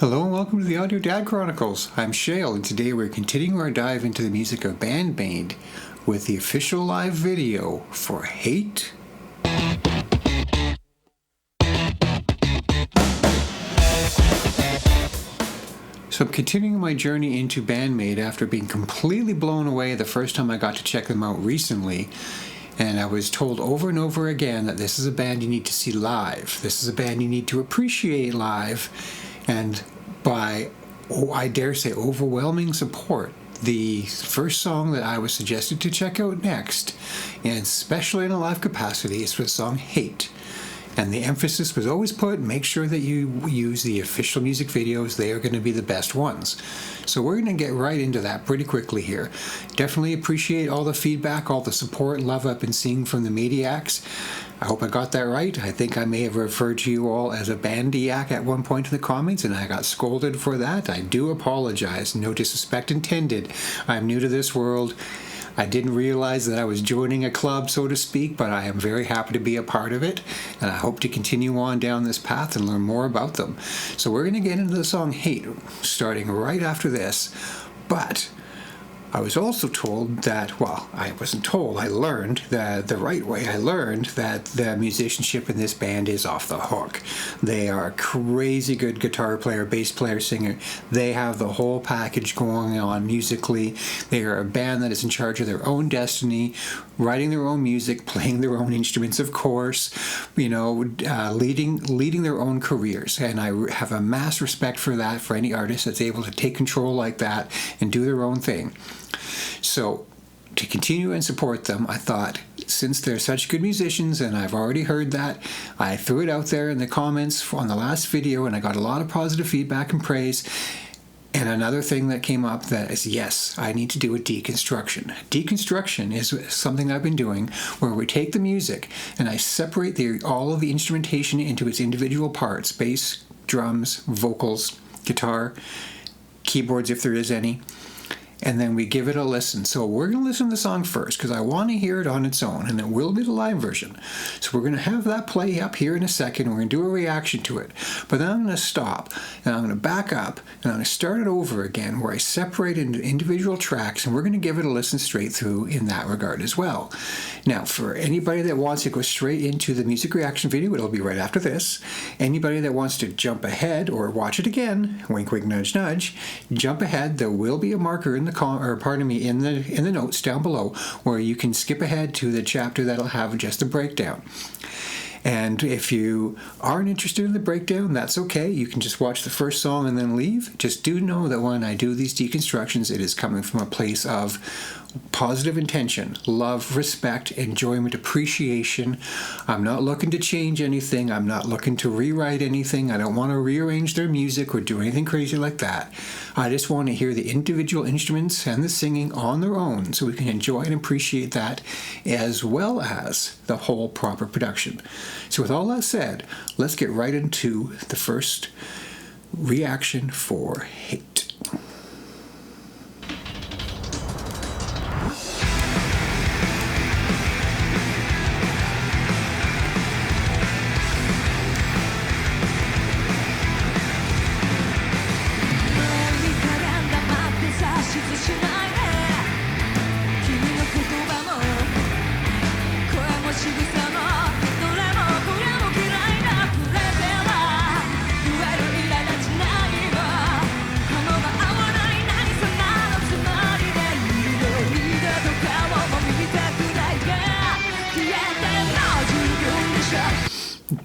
Hello and welcome to the Audio Dad Chronicles. I'm Shale, and today we're continuing our dive into the music of Band-Maid with the official live video for Hate. So I'm continuing my journey into Band-Maid after being completely blown away the first time I got to check them out recently. And I was told over and over again that this is a band you need to see live. This is a band you need to appreciate live. And by, I dare say, overwhelming support, the first song that I was suggested to check out next, and especially in a live capacity, is the song Hate. And the emphasis was always put, make sure that you use the official music videos. They are going to be the best ones. So we're going to get right into that pretty quickly here. Definitely appreciate all the feedback, all the support and love I've been seeing from the Maniacs. I hope I got that right. I think I may have referred to you all as a bandiac at one point in the comments, and I got scolded for that. I do apologize. No disrespect intended. I'm new to this world. I didn't realize that I was joining a club, so to speak, but I am very happy to be a part of it, and I hope to continue on down this path and learn more about them. So we're going to get into the song Hate, starting right after this. But I was also told that, well, I wasn't told, I learned that the right way. I learned that the musicianship in this band is off the hook. They are a crazy good guitar player, bass player, singer. They have the whole package going on musically. They are a band that is in charge of their own destiny, writing their own music, playing their own instruments, of course, leading their own careers. And I have a mass respect for that, for any artist that's able to take control like that and do their own thing. So to continue and support them, I thought, since they're such good musicians, and I've already heard that, I threw it out there in the comments on the last video, and I got a lot of positive feedback and praise. And another thing that came up that is, yes, I need to do a deconstruction. Deconstruction is something I've been doing where we take the music and I separate all of the instrumentation into its individual parts: bass, drums, vocals, guitar, keyboards if there is any. And then we give it a listen. So we're going to listen to the song first because I want to hear it on its own, and it will be the live version. So we're going to have that play up here in a second. We're going to do a reaction to it. But then I'm going to stop, and I'm going to back up, and I'm going to start it over again where I separate into individual tracks, and we're going to give it a listen straight through in that regard as well. Now, for anybody that wants to go straight into the music reaction video, it'll be right after this. Anybody that wants to jump ahead or watch it again, wink, wink, nudge, nudge, jump ahead. There will be a marker in the notes down below where you can skip ahead to the chapter that'll have just a breakdown. And if you aren't interested in the breakdown, that's okay. You can just watch the first song and then leave. Just do know that when I do these deconstructions, it is coming from a place of positive intention, love, respect, enjoyment, appreciation. I'm not looking to change anything. I'm not looking to rewrite anything. I don't want to rearrange their music or do anything crazy like that. I just want to hear the individual instruments and the singing on their own so we can enjoy and appreciate that, as well as the whole proper production. So with all that said, let's get right into the first reaction for Hate.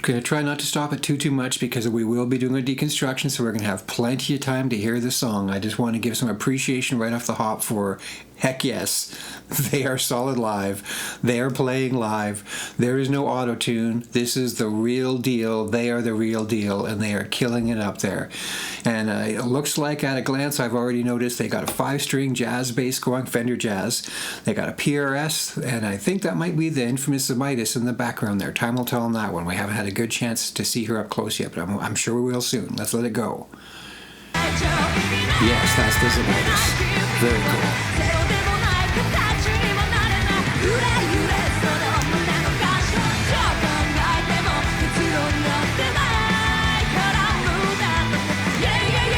Going to try not to stop it too much because we will be doing a deconstruction, so we're going to have plenty of time to hear the song. I just want to give some appreciation right off the hop for, heck yes, they are solid live. They are playing live. There is no auto-tune. This is the real deal. They are the real deal, and they are killing it up there. And it looks like at a glance, I've already noticed they got a 5-string jazz bass going, Fender Jazz. They got a PRS, and I think that might be the infamous Midas in the background there. Time will tell on that one. We haven't had a good chance to see her up close yet, but I'm sure we will soon. Let's let it go. Yes, that's the Midas. Very cool. Yeah, yeah,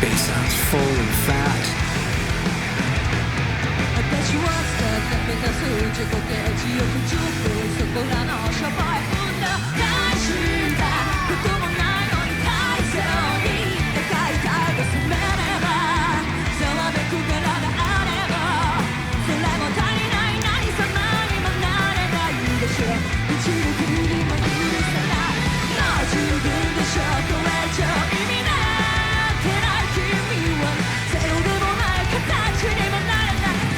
Bass sounds full and fat. 私は定めた数字5ページよく10分そこらのシャバい女大したこともないのに大切に高い態度責めればざわめく柄があればそれも足りない何様にもなればいいでしょう一力にも許さないもう十分でしょこれ以上意味なってない君はゼロでもない形にもなれない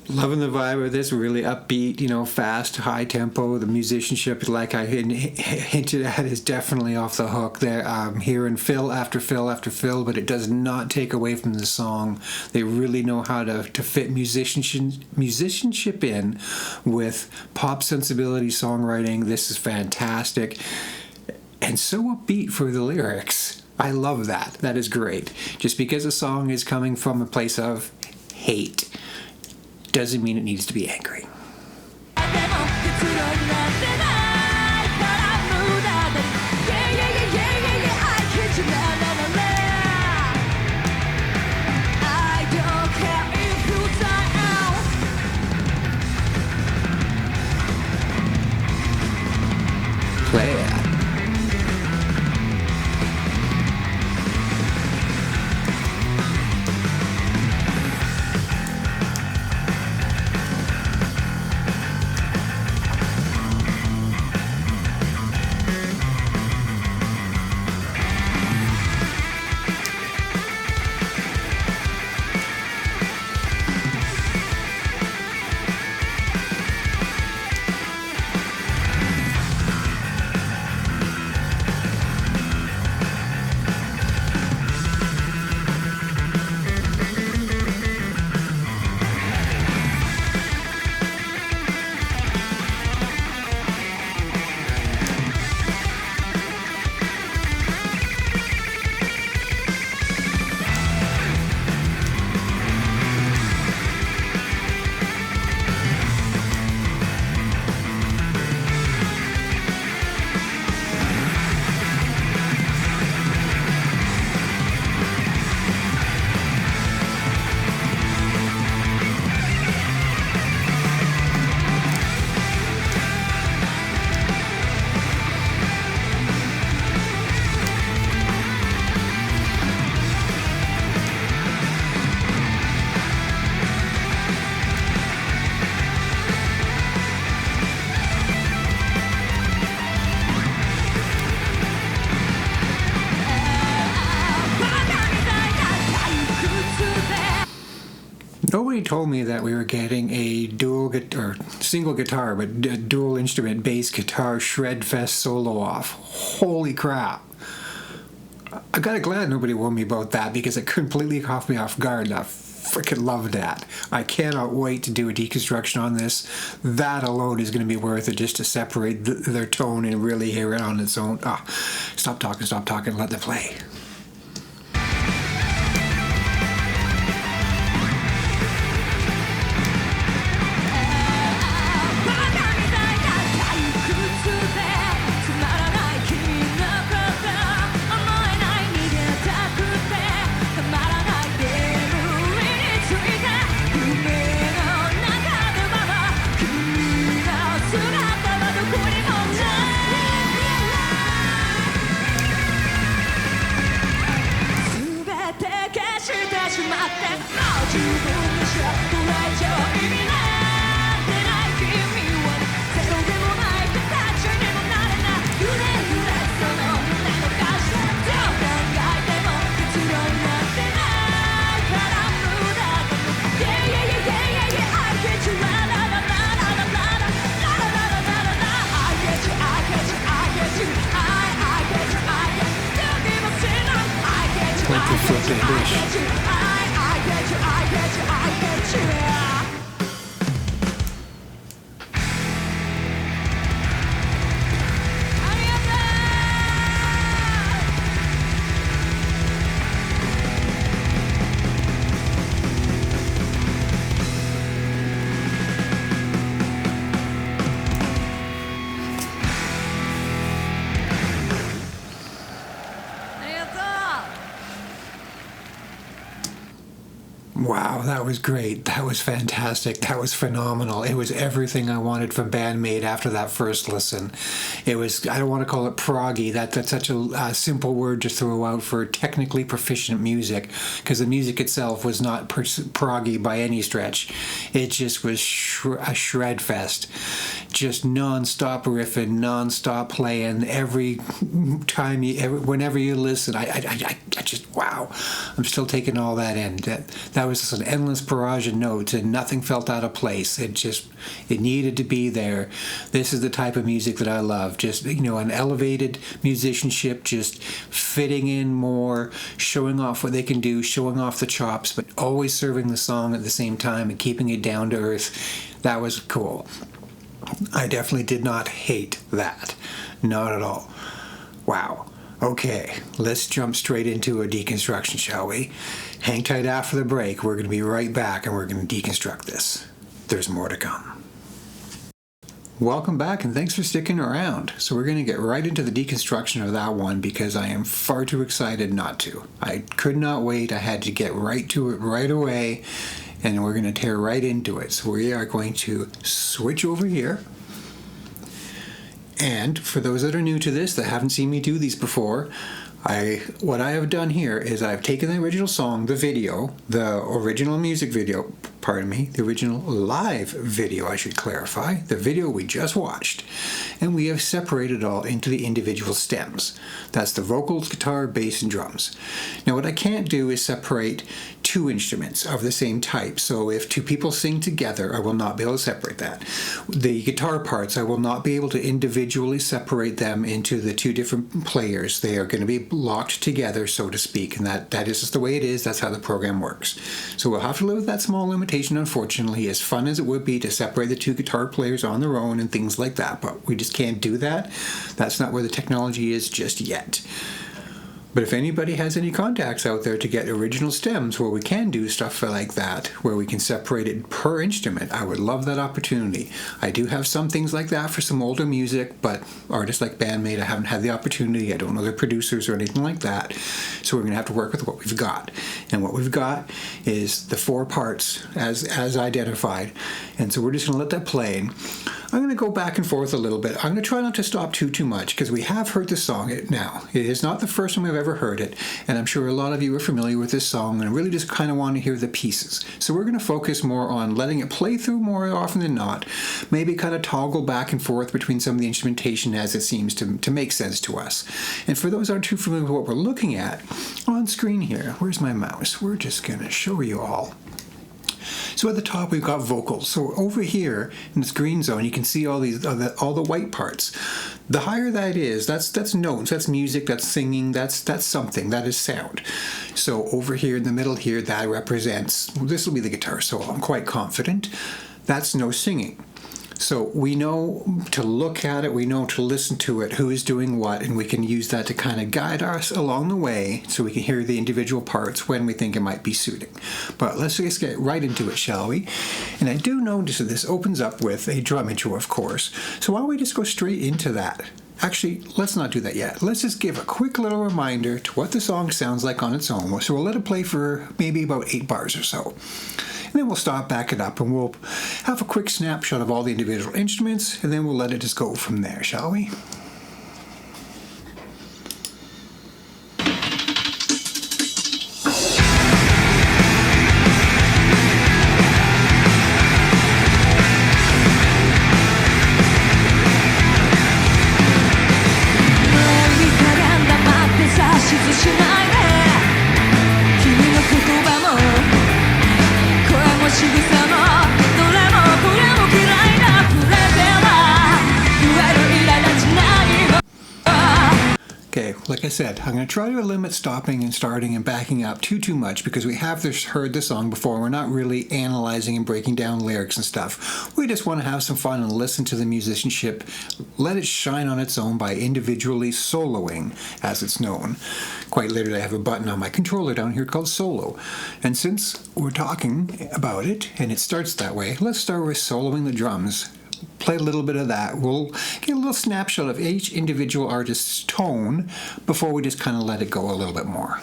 Loving the vibe of this, really upbeat, fast, high tempo. The musicianship, like I hinted at, is definitely off the hook there. Hearing fill after fill after fill, but it does not take away from the song. They really know how to fit musicianship in with pop sensibility songwriting. This is fantastic. And so upbeat for the lyrics. I love that. That is great. Just because a song is coming from a place of hate doesn't mean it needs to be angry. Play it. Nobody told me that we were getting a single guitar, but dual instrument bass guitar shred fest solo off. Holy crap. I got glad nobody warned me about that because it completely caught me off guard. I freaking love that. I cannot wait to do a deconstruction on this. That alone is going to be worth it just to separate their tone and really hear it on its own. Stop talking, let them play. Wow, that was great. That was fantastic. That was phenomenal. It was everything I wanted from Band-Maid after that first listen. It was, I don't want to call it proggy. That's such a simple word to throw out for technically proficient music, because the music itself was not proggy by any stretch. It just was a shred fest. Just non-stop riffing, non-stop playing. Every time whenever you listen, I just, wow. I'm still taking all that in. That was just an endless barrage of notes, and nothing felt out of place. It needed to be there. This is the type of music that I love. Just, an elevated musicianship, just fitting in more, showing off what they can do, showing off the chops, but always serving the song at the same time and keeping it down to earth. That was cool. I definitely did not hate that. Not at all. Wow. Okay, let's jump straight into a deconstruction, shall we? Hang tight after the break. We're going to be right back, and we're going to deconstruct this. There's more to come. Welcome back, and thanks for sticking around. So we're going to get right into the deconstruction of that one, because I am far too excited not to. I could not wait. I had to get right to it right away, and we're going to tear right into it. So we are going to switch over here. And for those that are new to this, that haven't seen me do these before, what I have done here is I've taken the original song, the video, the original music video, the original live video, I should clarify, the video we just watched, and we have separated it all into the individual stems. That's the vocals, guitar, bass, and drums. Now what I can't do is separate two instruments of the same type, so if two people sing together, I will not be able to separate that. The guitar parts, I will not be able to individually separate them into the two different players. They are going to be locked together, so to speak, and that is just the way it is. That's how the program works. So we'll have to live with that small limitation, unfortunately, as fun as it would be to separate the two guitar players on their own and things like that, but we just can't do that. That's not where the technology is just yet. But if anybody has any contacts out there to get original stems where we can do stuff like that, where we can separate it per instrument, I would love that opportunity. I do have some things like that for some older music, but artists like Band-Maid, I haven't had the opportunity. I don't know their producers or anything like that. So we're going to have to work with what we've got. And what we've got is the four parts as identified. And so we're just going to let that play. I'm going to go back and forth a little bit. I'm going to try not to stop too much, because we have heard the song now. It is not the first time we've ever heard it, and I'm sure a lot of you are familiar with this song and really just kind of want to hear the pieces. So we're going to focus more on letting it play through more often than not, maybe kind of toggle back and forth between some of the instrumentation as it seems to make sense to us. And for those who aren't too familiar with what we're looking at, on screen here, where's my mouse? We're just going to show you all. So at the top we've got vocals. So over here in this green zone you can see all the white parts. The higher that is, that's notes, that's music, that's singing, that's something, that is sound. So over here in the middle here, that represents, this will be the guitar, so I'm quite confident. That's no singing. So we know to look at it, we know to listen to it, who is doing what, and we can use that to kind of guide us along the way so we can hear the individual parts when we think it might be suiting. But let's just get right into it, shall we? And I do notice that this opens up with a drum intro, of course. So why don't we just go straight into that? Actually, let's not do that yet. Let's just give a quick little reminder to what the song sounds like on its own. So we'll let it play for maybe about 8 bars or so. And then we'll stop, back it up, and we'll have a quick snapshot of all the individual instruments, and then we'll let it just go from there, shall we? Okay, like I said, I'm going to try to limit stopping and starting and backing up too much, because we have heard the song before. We're not really analyzing and breaking down lyrics and stuff. We just want to have some fun and listen to the musicianship, let it shine on its own by individually soloing, as it's known. Quite literally, I have a button on my controller down here called solo. And since we're talking about it, and it starts that way, let's start with soloing the drums. Play a little bit of that. We'll get a little snapshot of each individual artist's tone before we just kind of let it go a little bit more.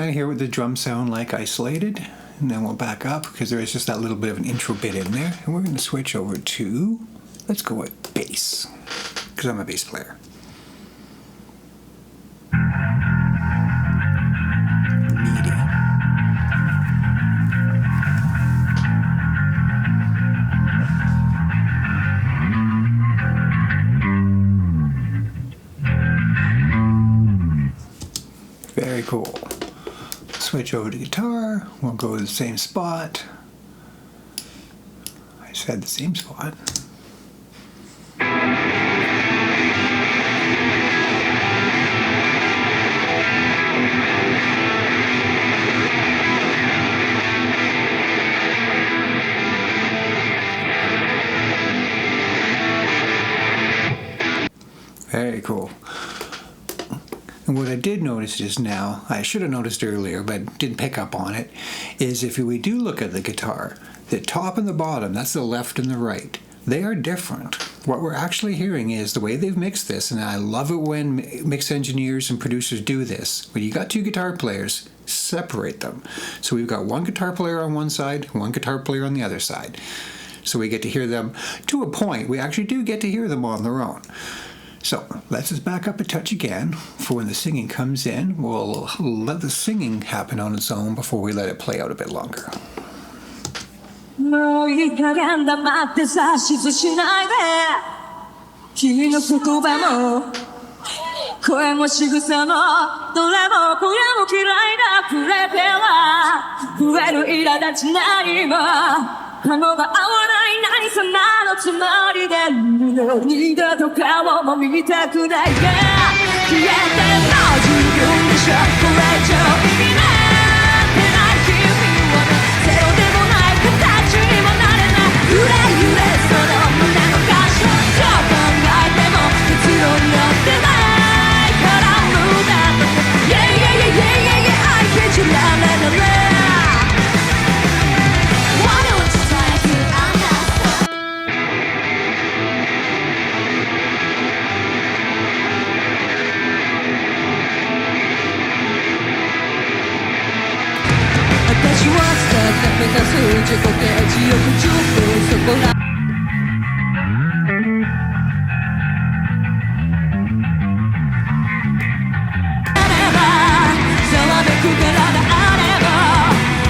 kind of hear what the drums sound like isolated, and then we'll back up because there is just that little bit of an intro bit in there. And we're going to switch over to, let's go with bass, because I'm a bass player. Meaty. Very cool. Switch over to guitar. We'll go to the same spot. I said the same spot. Very cool. And what I did notice just now, I should have noticed earlier, but didn't pick up on it, is if we do look at the guitar, the top and the bottom, that's the left and the right, they are different. What we're actually hearing is the way they've mixed this, and I love it when mix engineers and producers do this. When you got two guitar players, separate them. So we've got one guitar player on one side, one guitar player on the other side. So we get to hear them to a point. We actually do get to hear them on their own. So let's just back up a touch again for when the singing comes in. We'll let the singing happen on its own before we let it play out a bit longer. もういい加減黙って指図しないで君の言葉も声も仕草もどれもこれも嫌いだくれては増える苛立ち何も顎が合わない何さなのつもりでもう二度と顔も見たくないが消えても自分でしょこれ以上意味なんてない君はゼロでもない形にもなれない揺れ揺れその胸の箇所どう考えても結論になってないから無駄と Yeah yeah yeah yeah yeah yeah I can't you love me私は伝えた目指す自己啓示よく十分そこらあればざわめくからであれば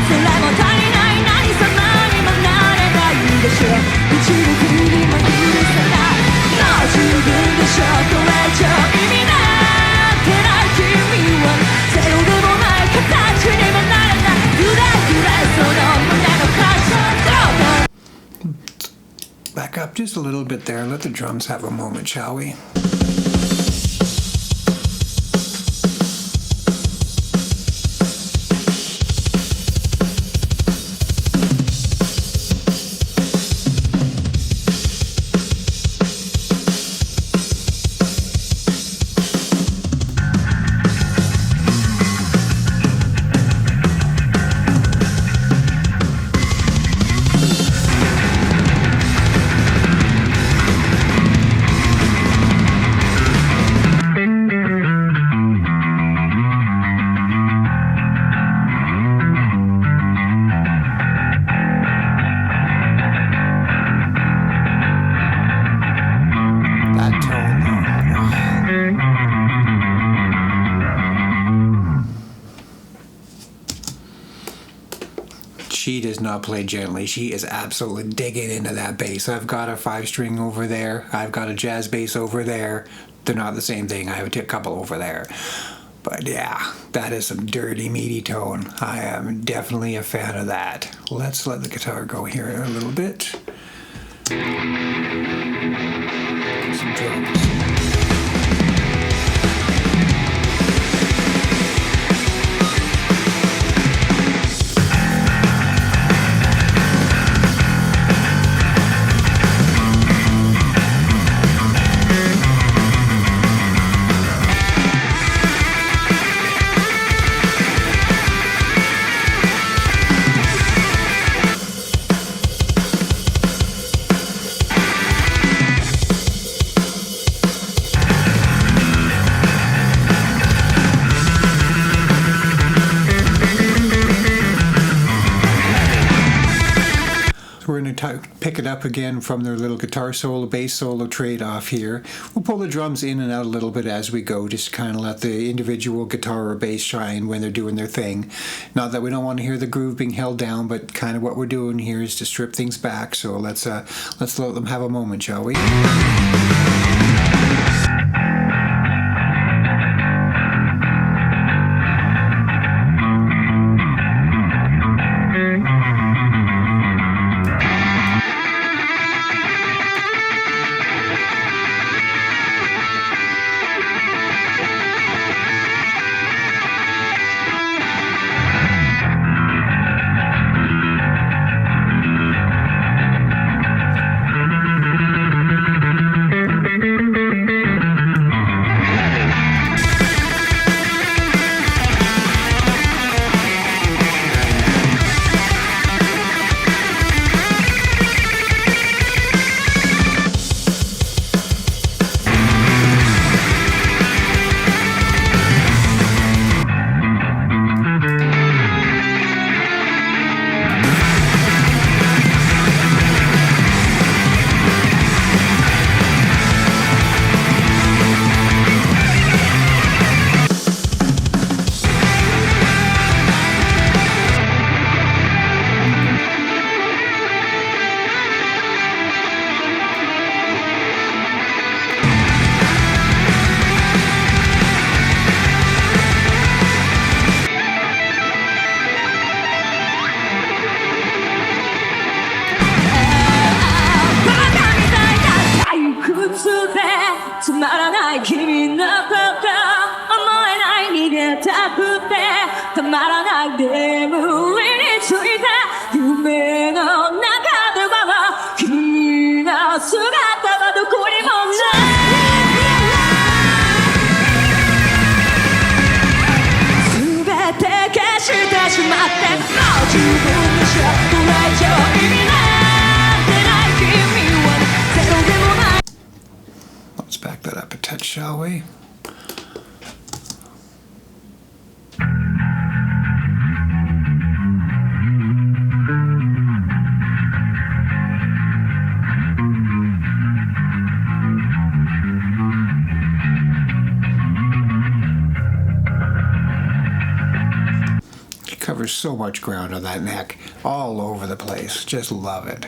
それも足りない何様にもなればいいでしょう一力にも許せないもう十分でしょこれ以上意味なんてない君はゼロでもない形にもなれないBack up just a little bit there. Let the drums have a moment, shall we? She does not play gently. She is absolutely digging into that bass. I've got a 5-string over there. I've got a jazz bass over there. They're not the same thing. I have a couple over there. But yeah, that is some dirty, meaty tone. I am definitely a fan of that. Let's let the guitar go here a little bit. Some drums. pick it up again from their little guitar solo, bass solo trade-off here. We'll pull the drums in and out a little bit as we go, just to kind of let the individual guitar or bass shine when they're doing their thing. Not that we don't want to hear the groove being held down, but kind of what we're doing here is to strip things back. So let's let them have a moment, shall we? Let's back that up a touch, shall we? Covers so much ground on that neck, all over the place. Just love it.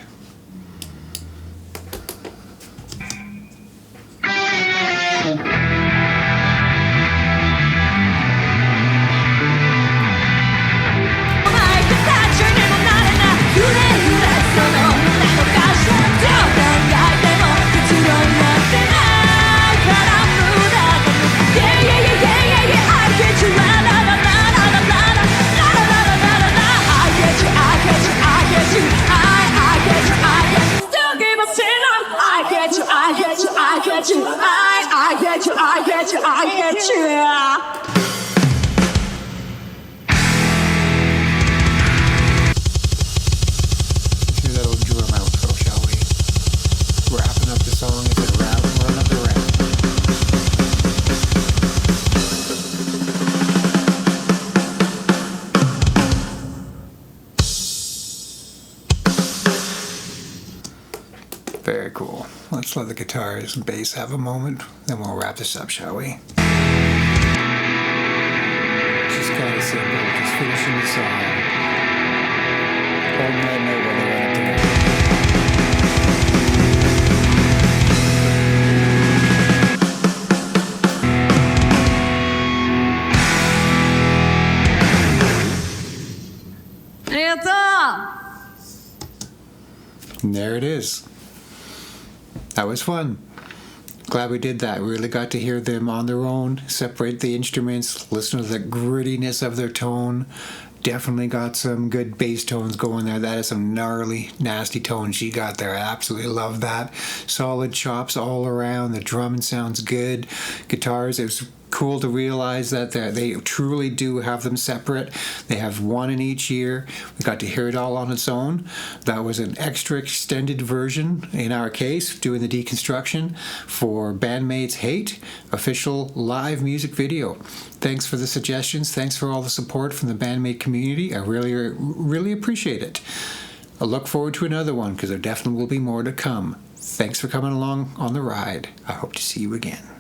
Very cool. Let's let the guitars and bass have a moment, then we'll wrap this up, shall we? Just kind of simple, just finishing the song. Holding that note when they want it to And there it is. That was fun. Glad we did that. We really got to hear them on their own, separate the instruments, listen to the grittiness of their tone. Definitely got some good bass tones going there. That is some gnarly, nasty tones she got there. I absolutely love that. Solid chops all around. The drumming sounds good. Guitars, it was cool to realize that they truly do have them separate. They have one in each ear. We got to hear it all on its own. That was an extra extended version, in our case, doing the deconstruction for Band-Maid's Hate official live music video. Thanks for the suggestions. Thanks for all the support from the Band-Maid community. I really appreciate it. I look forward to another one because there definitely will be more to come. Thanks for coming along on the ride. I hope to see you again.